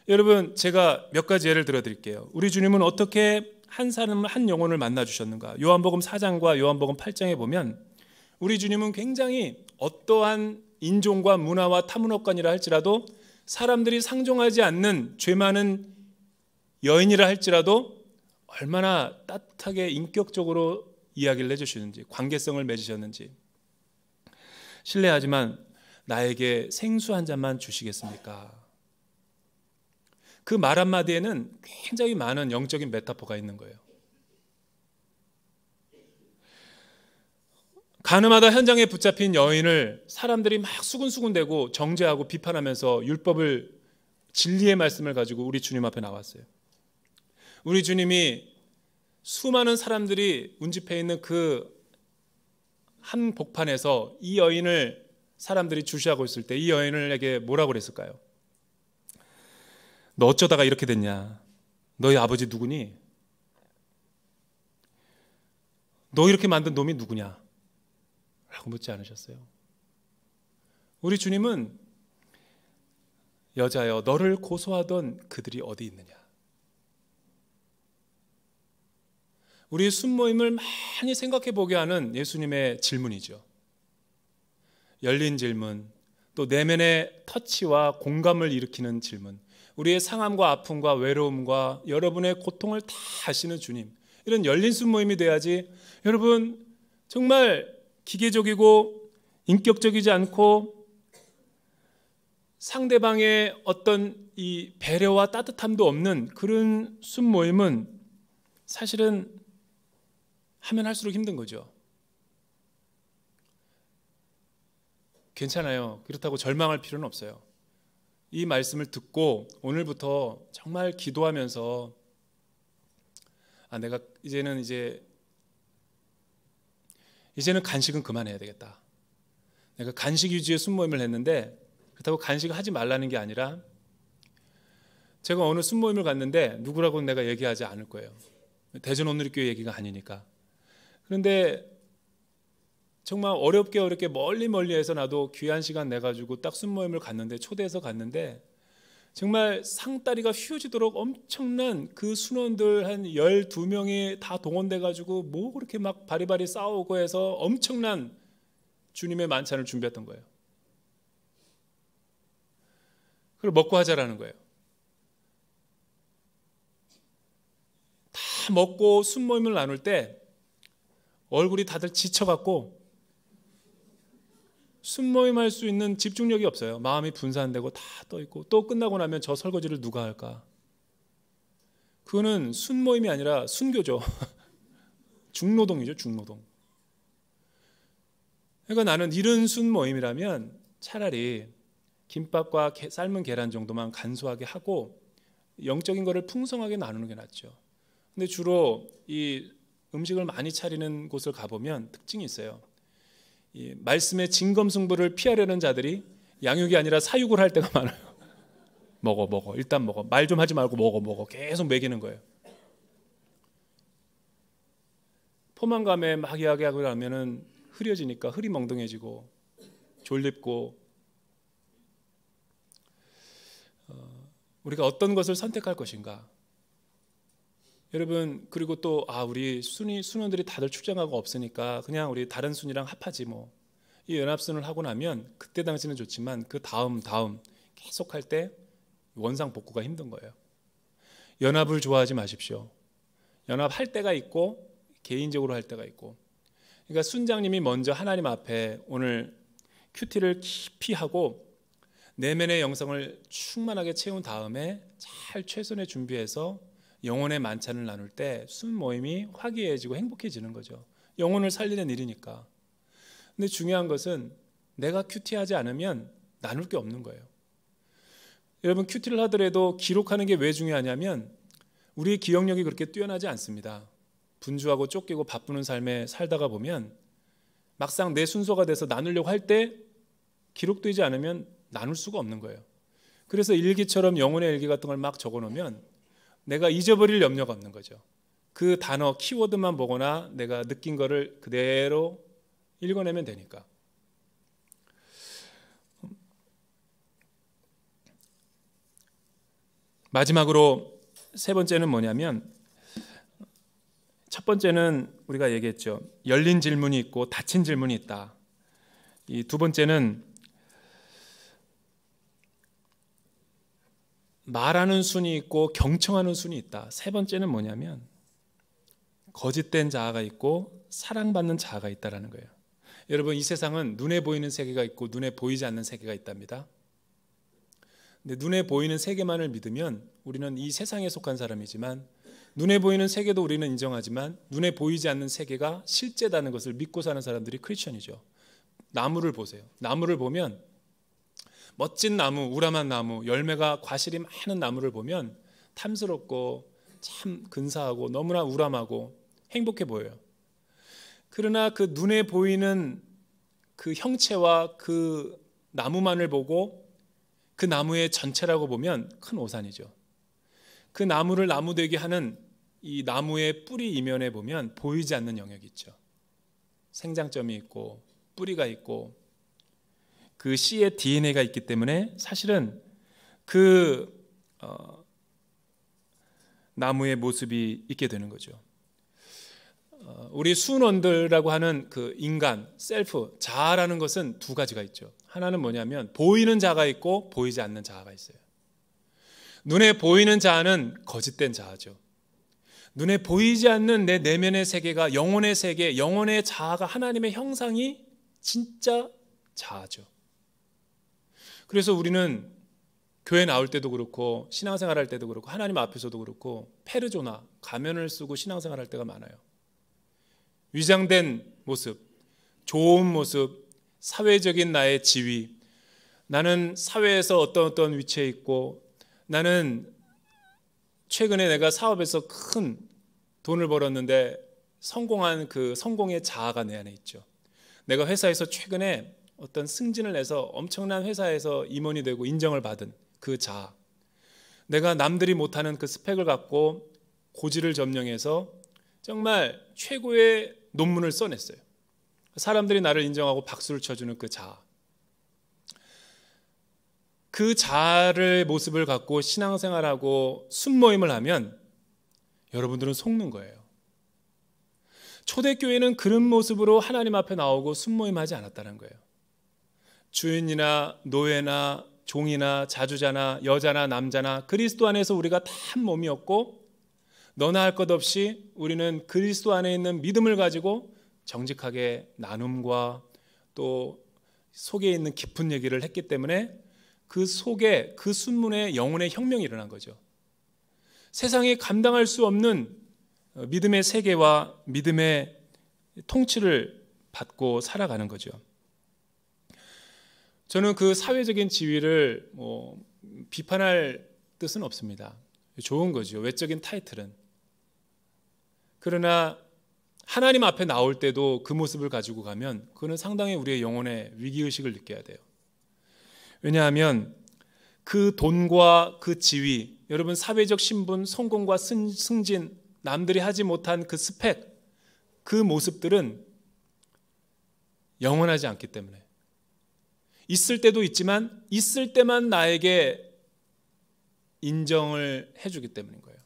여러분, 제가 몇 가지 예를 들어 드릴게요. 우리 주님은 어떻게 한 사람 한 영혼을 만나 주셨는가? 요한복음 4장과 요한복음 8장에 보면 우리 주님은 굉장히 어떠한 인종과 문화와 타문화권이라 할지라도, 사람들이 상종하지 않는 죄 많은 여인이라 할지라도 얼마나 따뜻하게 인격적으로 이야기를 해주시는지, 관계성을 맺으셨는지. 실례하지만 나에게 생수 한 잔만 주시겠습니까? 그 말 한마디에는 굉장히 많은 영적인 메타포가 있는 거예요. 가늠하다 현장에 붙잡힌 여인을 사람들이 막 수군수군대고 정죄하고 비판하면서 율법을, 진리의 말씀을 가지고 우리 주님 앞에 나왔어요. 우리 주님이 수많은 사람들이 운집해 있는 그 한 복판에서 이 여인을 사람들이 주시하고 있을 때 이 여인에게 뭐라고 그랬을까요? 너 어쩌다가 이렇게 됐냐? 너희 아버지 누구니? 너 이렇게 만든 놈이 누구냐? 라고 묻지 않으셨어요. 우리 주님은 여자여, 너를 고소하던 그들이 어디 있느냐? 우리 순모임을 많이 생각해 보게 하는 예수님의 질문이죠. 열린 질문, 또 내면의 터치와 공감을 일으키는 질문, 우리의 상함과 아픔과 외로움과 여러분의 고통을 다 아시는 주님, 이런 열린 순모임이 돼야지. 여러분, 정말 기계적이고 인격적이지 않고 상대방의 어떤 이 배려와 따뜻함도 없는 그런 순모임은 사실은 하면 할수록 힘든 거죠. 괜찮아요. 그렇다고 절망할 필요는 없어요. 이 말씀을 듣고 오늘부터 정말 기도하면서 내가 이제는 간식은 그만해야 되겠다. 내가 간식 위주의 순모임을 했는데 그렇다고 간식을 하지 말라는 게 아니라, 제가 어느 순모임을 갔는데 누구라고는 내가 얘기하지 않을 거예요. 대전오누리교회 얘기가 아니니까. 그런데 정말 어렵게 멀리에서 나도 귀한 시간 내가지고 딱 순모임을 갔는데, 초대해서 갔는데 정말 상다리가 휘어지도록 엄청난 그 순원들 한 12명이 다 동원돼가지고 뭐 그렇게 막 바리바리 싸우고 해서 엄청난 주님의 만찬을 준비했던 거예요. 그걸 먹고 하자라는 거예요. 다 먹고 순모임을 나눌 때 얼굴이 다들 지쳐갖고 순모임 할 수 있는 집중력이 없어요. 마음이 분산되고 다 떠있고, 또 끝나고 나면 저 설거지를 누가 할까? 그거는 순모임이 아니라 순교죠. 중노동이죠, 중노동. 그러니까 나는 이런 순모임이라면 차라리 김밥과 삶은 계란 정도만 간소하게 하고 영적인 거를 풍성하게 나누는 게 낫죠. 근데 주로 이 음식을 많이 차리는 곳을 가보면 특징이 있어요. 이 말씀의 진검승부를 피하려는 자들이 양육이 아니라 사육을 할 때가 많아요. 먹어. 일단 먹어. 말 좀 하지 말고 먹어. 계속 먹이는 거예요. 포만감에 막 이야기하고 나면은 흐려지니까 흐리멍덩해지고 졸립고, 우리가 어떤 것을 선택할 것인가. 여러분, 그리고 또 우리 순원들이 다들 출장하고 없으니까 그냥 우리 다른 순이랑 합하지 뭐. 이 연합순을 하고 나면 그때 당시는 좋지만 그 다음 계속 할 때 원상 복구가 힘든 거예요. 연합을 좋아하지 마십시오. 연합할 때가 있고 개인적으로 할 때가 있고. 그러니까 순장님이 먼저 하나님 앞에 오늘 큐티를 깊이 하고 내면의 영성을 충만하게 채운 다음에 잘 최선의 준비해서 영혼의 만찬을 나눌 때 순 모임이 화기애애지고 행복해지는 거죠. 영혼을 살리는 일이니까. 근데 중요한 것은 내가 큐티하지 않으면 나눌 게 없는 거예요. 여러분, 큐티를 하더라도 기록하는 게 왜 중요하냐면 우리의 기억력이 그렇게 뛰어나지 않습니다. 분주하고 쫓기고 바쁘는 삶에 살다가 보면 막상 내 순서가 돼서 나누려고 할 때 기록되지 않으면 나눌 수가 없는 거예요. 그래서 일기처럼 영혼의 일기 같은 걸 막 적어놓으면 내가 잊어버릴 염려가 없는 거죠. 그 단어 키워드만 보거나 내가 느낀 거를 그대로 읽어내면 되니까. 마지막으로 세 번째는 뭐냐면, 첫 번째는 우리가 얘기했죠. 열린 질문이 있고 닫힌 질문이 있다. 이 두 번째는 말하는 순이 있고 경청하는 순이 있다. 세 번째는 뭐냐면 거짓된 자아가 있고 사랑받는 자아가 있다라는 거예요. 여러분, 이 세상은 눈에 보이는 세계가 있고 눈에 보이지 않는 세계가 있답니다. 근데 눈에 보이는 세계만을 믿으면 우리는 이 세상에 속한 사람이지만, 눈에 보이는 세계도 우리는 인정하지만 눈에 보이지 않는 세계가 실제다는 것을 믿고 사는 사람들이 크리스천이죠. 나무를 보세요. 나무를 보면 멋진 나무, 우람한 나무, 열매가 과실이 많은 나무를 보면 탐스럽고 참 근사하고 너무나 우람하고 행복해 보여요. 그러나 그 눈에 보이는 그 형체와 그 나무만을 보고 그 나무의 전체라고 보면 큰 오산이죠. 그 나무를 나무되게 하는 이 나무의 뿌리 이면에 보면 보이지 않는 영역이 있죠. 생장점이 있고 뿌리가 있고 그 씨의 DNA가 있기 때문에 사실은 그 나무의 모습이 있게 되는 거죠. 우리 순원들이라고 하는 그 인간, 셀프, 자아라는 것은 두 가지가 있죠. 하나는 뭐냐면 보이는 자아가 있고 보이지 않는 자아가 있어요. 눈에 보이는 자아는 거짓된 자아죠. 눈에 보이지 않는 내 내면의 세계가 영혼의 세계, 영혼의 자아가 하나님의 형상이 진짜 자아죠. 그래서 우리는 교회 나올 때도 그렇고 신앙생활 할 때도 그렇고 하나님 앞에서도 그렇고 페르조나, 가면을 쓰고 신앙생활 할 때가 많아요. 위장된 모습, 좋은 모습, 사회적인 나의 지위, 나는 사회에서 어떤 위치에 있고, 나는 최근에 내가 사업에서 큰 돈을 벌었는데 성공한 그 성공의 자아가 내 안에 있죠. 내가 회사에서 최근에 어떤 승진을 해서 엄청난 회사에서 임원이 되고 인정을 받은 그 자아, 내가 남들이 못하는 그 스펙을 갖고 고지를 점령해서 정말 최고의 논문을 써냈어요. 사람들이 나를 인정하고 박수를 쳐주는 그 자아, 그 자아의 모습을 갖고 신앙생활하고 순모임을 하면 여러분들은 속는 거예요. 초대교회는 그런 모습으로 하나님 앞에 나오고 순모임하지 않았다는 거예요. 주인이나 노예나 종이나 자주자나 여자나 남자나 그리스도 안에서 우리가 다 한 몸이었고, 너나 할 것 없이 우리는 그리스도 안에 있는 믿음을 가지고 정직하게 나눔과 또 속에 있는 깊은 얘기를 했기 때문에 그 속에 그 순문에 영혼의 혁명이 일어난 거죠. 세상에 감당할 수 없는 믿음의 세계와 믿음의 통치를 받고 살아가는 거죠. 저는 그 사회적인 지위를 비판할 뜻은 없습니다. 좋은 거죠. 외적인 타이틀은. 그러나 하나님 앞에 나올 때도 그 모습을 가지고 가면 그거는 상당히 우리의 영혼의 위기의식을 느껴야 돼요. 왜냐하면 그 돈과 그 지위, 여러분 사회적 신분, 성공과 승진, 남들이 하지 못한 그 스펙, 그 모습들은 영원하지 않기 때문에 있을 때도 있지만 있을 때만 나에게 인정을 해주기 때문인 거예요.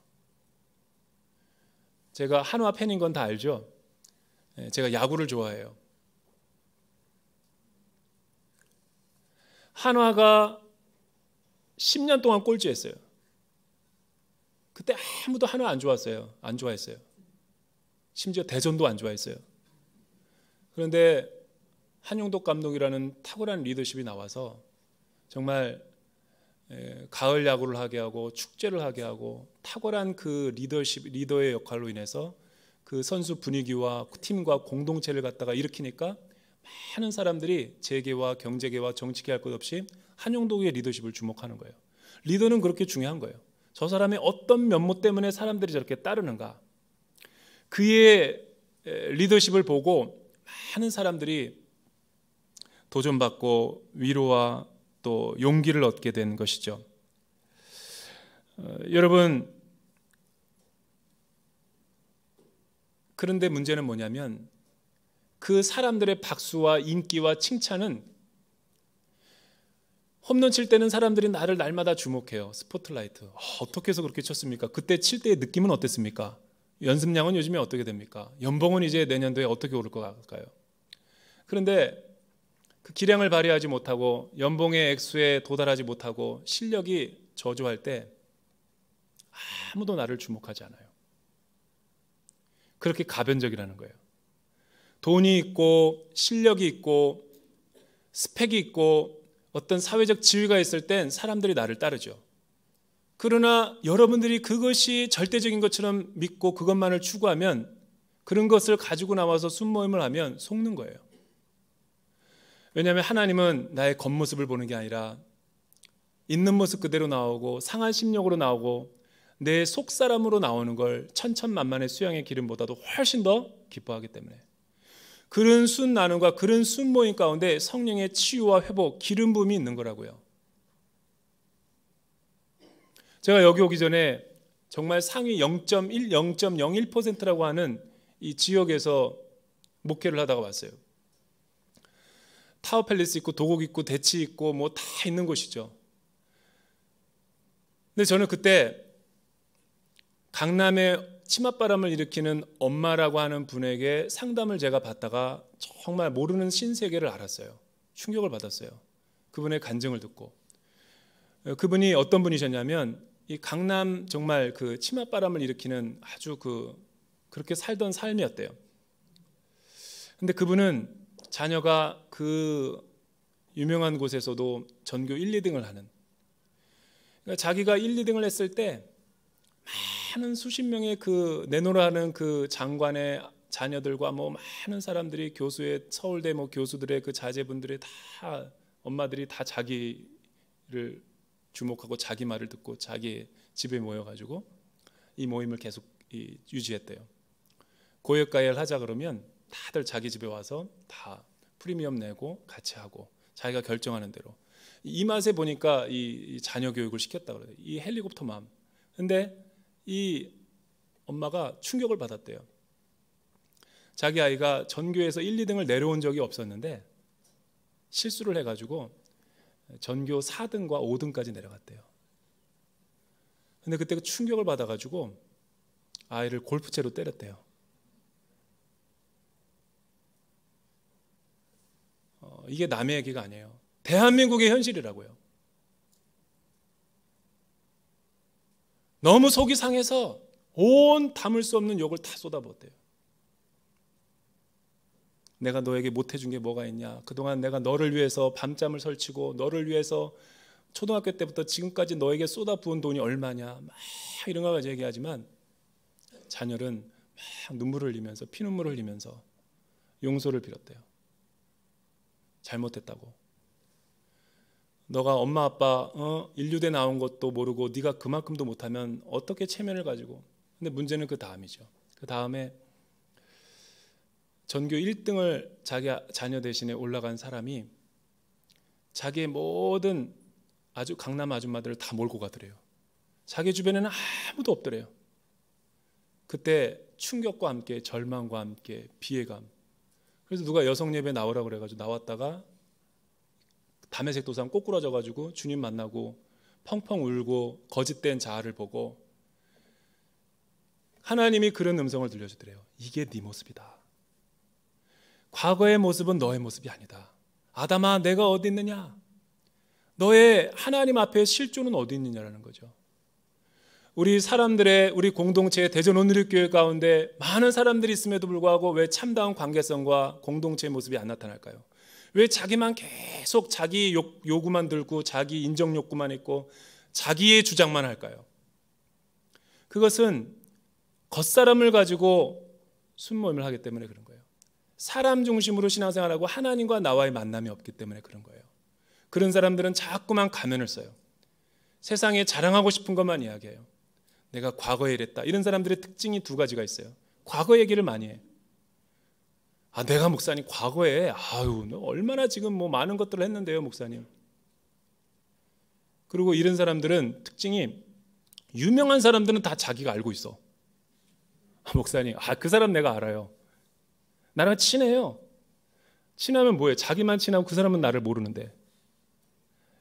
제가 한화 팬인 건 다 알죠? 제가 야구를 좋아해요. 한화가 10년 동안 꼴찌했어요. 그때 아무도 한화 안 좋아했어요. 심지어 대전도 안 좋아했어요. 그런데 한용덕 감독이라는 탁월한 리더십이 나와서 정말 가을 야구를 하게 하고 축제를 하게 하고 탁월한 그 리더의 역할로 인해서 그 선수 분위기와 팀과 공동체를 갖다가 일으키니까 많은 사람들이 재계와 경제계와 정치계 할 것 없이 한용덕의 리더십을 주목하는 거예요. 리더는 그렇게 중요한 거예요. 저 사람의 어떤 면모 때문에 사람들이 저렇게 따르는가. 그의 리더십을 보고 많은 사람들이 도전받고 위로와 또 용기를 얻게 된 것이죠. 여러분, 그런데 문제는 뭐냐면 그 사람들의 박수와 인기와 칭찬은 홈런 칠 때는 사람들이 나를 날마다 주목해요. 스포트라이트. 어떻게 해서 그렇게 쳤습니까? 그때 칠 때의 느낌은 어땠습니까? 연습량은 요즘에 어떻게 됩니까? 연봉은 이제 내년도에 어떻게 오를 것 같을까요? 그런데 그 기량을 발휘하지 못하고 연봉의 액수에 도달하지 못하고 실력이 저조할 때 아무도 나를 주목하지 않아요. 그렇게 가변적이라는 거예요. 돈이 있고 실력이 있고 스펙이 있고 어떤 사회적 지위가 있을 땐 사람들이 나를 따르죠. 그러나 여러분들이 그것이 절대적인 것처럼 믿고 그것만을 추구하면, 그런 것을 가지고 나와서 순모임을 하면 속는 거예요. 왜냐하면 하나님은 나의 겉모습을 보는 게 아니라 있는 모습 그대로 나오고 상한 심령으로 나오고 내 속사람으로 나오는 걸 천천만만의 수양의 기름보다도 훨씬 더 기뻐하기 때문에, 그런 순 나눔과 그런 순 모임 가운데 성령의 치유와 회복, 기름 부음이 있는 거라고요. 제가 여기 오기 전에 정말 상위 0.1, 0.01%라고 하는 이 지역에서 목회를 하다가 왔어요. 타워 팰리스 있고 도곡 있고 대치 있고 뭐 다 있는 곳이죠. 근데 저는 그때 강남에 치맛바람을 일으키는 엄마라고 하는 분에게 상담을 제가 받다가 정말 모르는 신세계를 알았어요. 충격을 받았어요. 그분의 간증을 듣고. 그분이 어떤 분이셨냐면 이 강남 정말 그 치맛바람을 일으키는 아주 그렇게 살던 삶이었대요. 근데 그분은 자녀가 그 유명한 곳에서도 전교 1, 2등을 하는, 그러니까 자기가 1, 2등을 했을 때 많은 수십 명의 그 내노라는 그 장관의 자녀들과 뭐 많은 사람들이 교수의 서울대 뭐 교수들의 그 자제분들의 다 엄마들이 다 자기를 주목하고 자기 말을 듣고 자기 집에 모여가지고 이 모임을 계속 유지했대요. 고액가야를 하자 그러면 다들 자기 집에 와서 다 프리미엄 내고 같이 하고 자기가 결정하는 대로. 이 맛에 보니까 이 자녀 교육을 시켰다 그래요. 이 헬리콥터 맘. 근데 이 엄마가 충격을 받았대요. 자기 아이가 전교에서 1, 2등을 내려온 적이 없었는데 실수를 해가지고 전교 4등과 5등까지 내려갔대요. 근데 그때 충격을 받아가지고 아이를 골프채로 때렸대요. 이게 남의 얘기가 아니에요. 대한민국의 현실이라고요. 너무 속이 상해서 온 담을 수 없는 욕을 다 쏟아부었대요. 내가 너에게 못해준 게 뭐가 있냐, 그동안 내가 너를 위해서 밤잠을 설치고 너를 위해서 초등학교 때부터 지금까지 너에게 쏟아부은 돈이 얼마냐, 막 이런 거 가지고 얘기하지만 자녀는 막 눈물을 흘리면서 피눈물을 흘리면서 용서를 빌었대요. 잘못했다고. 너가 엄마 아빠 인류대 나온 것도 모르고 네가 그만큼도 못하면 어떻게 체면을 가지고. 근데 문제는 그 다음이죠. 그 다음에 전교 1등을 자기 자녀 대신에 올라간 사람이 자기의 모든 아주 강남 아줌마들을 다 몰고 가더래요. 자기 주변에는 아무도 없더래요. 그때 충격과 함께 절망과 함께 비애감. 그래서 누가 여성 예배 나오라고 그래가지고 나왔다가 담에색 도상 꼬꾸라져가지고 주님 만나고 펑펑 울고 거짓된 자아를 보고 하나님이 그런 음성을 들려주더래요. 이게 네 모습이다. 과거의 모습은 너의 모습이 아니다. 아담아, 내가 어디 있느냐? 너의 하나님 앞에 실존은 어디 있느냐라는 거죠. 우리 사람들의, 우리 공동체의 대전 온누리교회 가운데 많은 사람들이 있음에도 불구하고 왜 참다운 관계성과 공동체의 모습이 안 나타날까요? 왜 자기만 계속 자기 요구만 들고 자기 인정 욕구만 있고 자기의 주장만 할까요? 그것은 겉사람을 가지고 순모임을 하기 때문에 그런 거예요. 사람 중심으로 신앙생활하고 하나님과 나와의 만남이 없기 때문에 그런 거예요. 그런 사람들은 자꾸만 가면을 써요. 세상에 자랑하고 싶은 것만 이야기해요. 내가 과거에 이랬다. 이런 사람들의 특징이 두 가지가 있어요. 과거 얘기를 많이 해. 내가 목사님 과거에 너 얼마나 지금 뭐 많은 것들을 했는데요, 목사님. 그리고 이런 사람들은 특징이 유명한 사람들은 다 자기가 알고 있어. 목사님, 그 사람 내가 알아요. 나랑 친해요. 친하면 뭐예요? 자기만 친하고 그 사람은 나를 모르는데.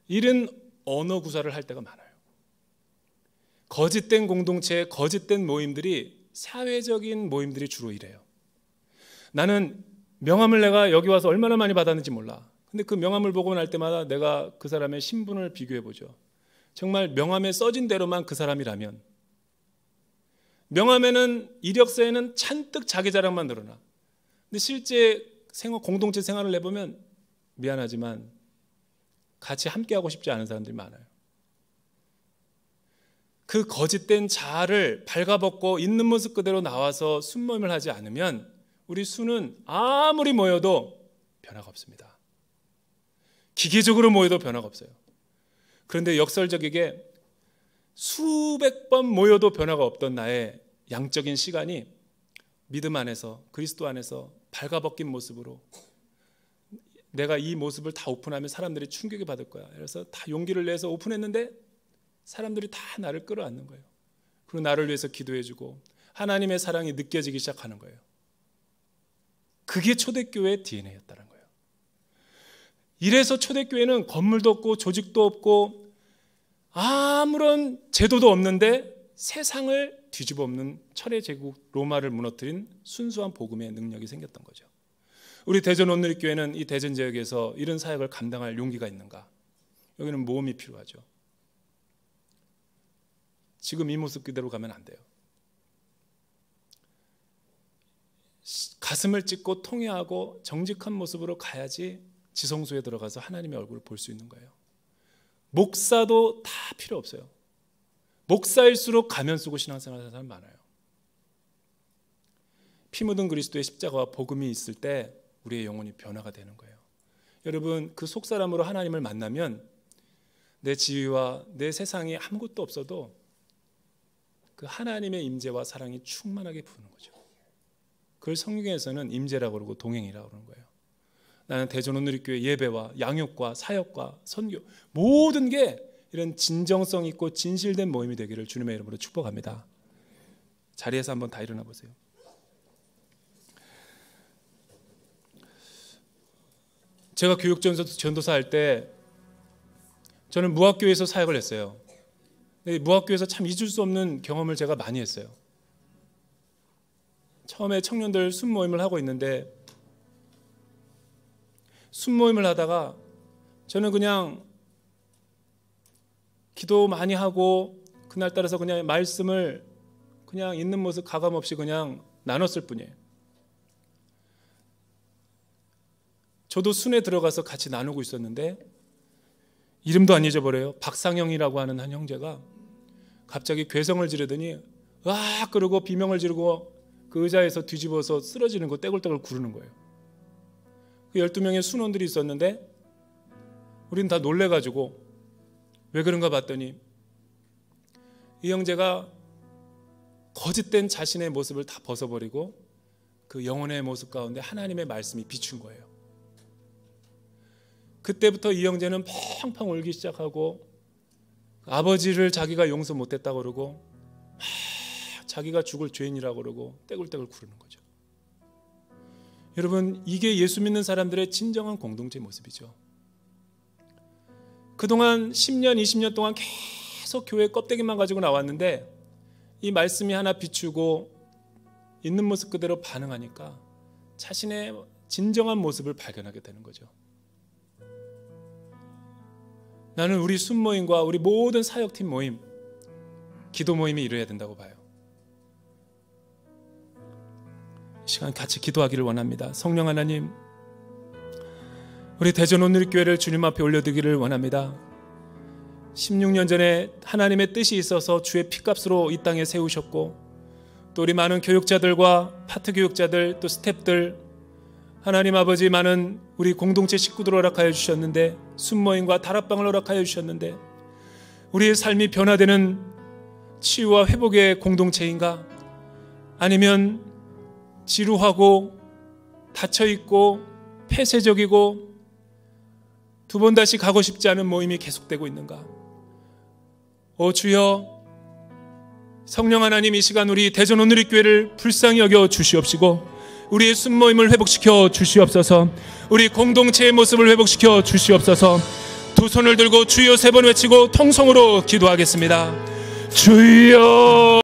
이런 언어 구사를 할 때가 많아요. 거짓된 공동체, 거짓된 모임들이 사회적인 모임들이 주로 이래요. 나는 명함을 내가 여기 와서 얼마나 많이 받았는지 몰라. 근데 그 명함을 보고 날 때마다 내가 그 사람의 신분을 비교해 보죠. 정말 명함에 써진 대로만 그 사람이라면, 명함에는 이력서에는 잔뜩 자기 자랑만 늘어나. 근데 실제 공동체 생활을 해보면 미안하지만 같이 함께하고 싶지 않은 사람들이 많아요. 그 거짓된 자아를 발가벗고 있는 모습 그대로 나와서 순모임을 하지 않으면 우리 수는 아무리 모여도 변화가 없습니다. 기계적으로 모여도 변화가 없어요. 그런데 역설적이게 수백 번 모여도 변화가 없던 나의 양적인 시간이 믿음 안에서, 그리스도 안에서 발가벗긴 모습으로 내가 이 모습을 다 오픈하면 사람들이 충격을 받을 거야. 그래서 다 용기를 내서 오픈했는데 사람들이 다 나를 끌어안는 거예요. 그리고 나를 위해서 기도해주고 하나님의 사랑이 느껴지기 시작하는 거예요. 그게 초대교회의 DNA였다는 거예요. 이래서 초대교회는 건물도 없고 조직도 없고 아무런 제도도 없는데 세상을 뒤집어 엎는 철의 제국 로마를 무너뜨린 순수한 복음의 능력이 생겼던 거죠. 우리 대전 온누리교회는 이 대전 지역에서 이런 사역을 감당할 용기가 있는가? 여기는 모험이 필요하죠. 지금 이 모습 그대로 가면 안 돼요. 가슴을 찢고 통회하고 정직한 모습으로 가야지 지성소에 들어가서 하나님의 얼굴을 볼 수 있는 거예요. 목사도 다 필요 없어요. 목사일수록 가면 쓰고 신앙생활 하는 사람 많아요. 피 묻은 그리스도의 십자가와 복음이 있을 때 우리의 영혼이 변화가 되는 거예요. 여러분, 그 속사람으로 하나님을 만나면 내 지위와 내 세상이 아무것도 없어도 그 하나님의 임재와 사랑이 충만하게 부는 거죠. 그걸 성경에서는 임재라고 그러고 동행이라고 그러는 거예요. 나는 대전 온누리교회 예배와 양육과 사역과 선교 모든 게 이런 진정성 있고 진실된 모임이 되기를 주님의 이름으로 축복합니다. 자리에서 한번 다 일어나 보세요. 제가 교육전도사 할 때 저는 무학교에서 사역을 했어요. 무학교에서 참 잊을 수 없는 경험을 제가 많이 했어요. 처음에 청년들 순모임을 하고 있는데 순모임을 하다가 저는 그냥 기도 많이 하고 그날따라서 그냥 말씀을 그냥 있는 모습 가감없이 그냥 나눴을 뿐이에요. 저도 순에 들어가서 같이 나누고 있었는데 이름도 안 잊어버려요. 박상영이라고 하는 한 형제가 갑자기 괴성을 지르더니 으악 그러고 비명을 지르고 그 의자에서 뒤집어서 쓰러지는 거 떼굴떼굴 구르는 거예요. 그 12명의 순원들이 있었는데 우리는 다 놀래가지고 왜 그런가 봤더니 이 형제가 거짓된 자신의 모습을 다 벗어버리고 그 영혼의 모습 가운데 하나님의 말씀이 비춘 거예요. 그때부터 이 형제는 펑펑 울기 시작하고 아버지를 자기가 용서 못했다고 그러고 자기가 죽을 죄인이라고 그러고 떼굴떼굴 구르는 거죠. 여러분, 이게 예수 믿는 사람들의 진정한 공동체 모습이죠. 그동안 10년, 20년 동안 계속 교회 껍데기만 가지고 나왔는데 이 말씀이 하나 비추고 있는 모습 그대로 반응하니까 자신의 진정한 모습을 발견하게 되는 거죠. 나는 우리 순모임과 우리 모든 사역팀 모임, 기도 모임이 이루어야 된다고 봐요. 이 시간 같이 기도하기를 원합니다. 성령 하나님, 우리 대전 온누리교회를 주님 앞에 올려드리기를 원합니다. 16년 전에 하나님의 뜻이 있어서 주의 피값으로 이 땅에 세우셨고, 또 우리 많은 교육자들과 파트 교육자들, 또 스태프들, 하나님 아버지 많은 우리 공동체 식구들을 허락하여 주셨는데, 순모임과 다락방을 허락하여 주셨는데, 우리의 삶이 변화되는 치유와 회복의 공동체인가? 아니면 지루하고 닫혀있고 폐쇄적이고 두 번 다시 가고 싶지 않은 모임이 계속되고 있는가? 오 주여, 성령 하나님, 이 시간 우리 대전 온누리교회를 불쌍히 여겨 주시옵시고 우리의 순모임을 회복시켜 주시옵소서. 우리 공동체의 모습을 회복시켜 주시옵소서. 두 손을 들고 주여 3번 외치고 통성으로 기도하겠습니다. 주여.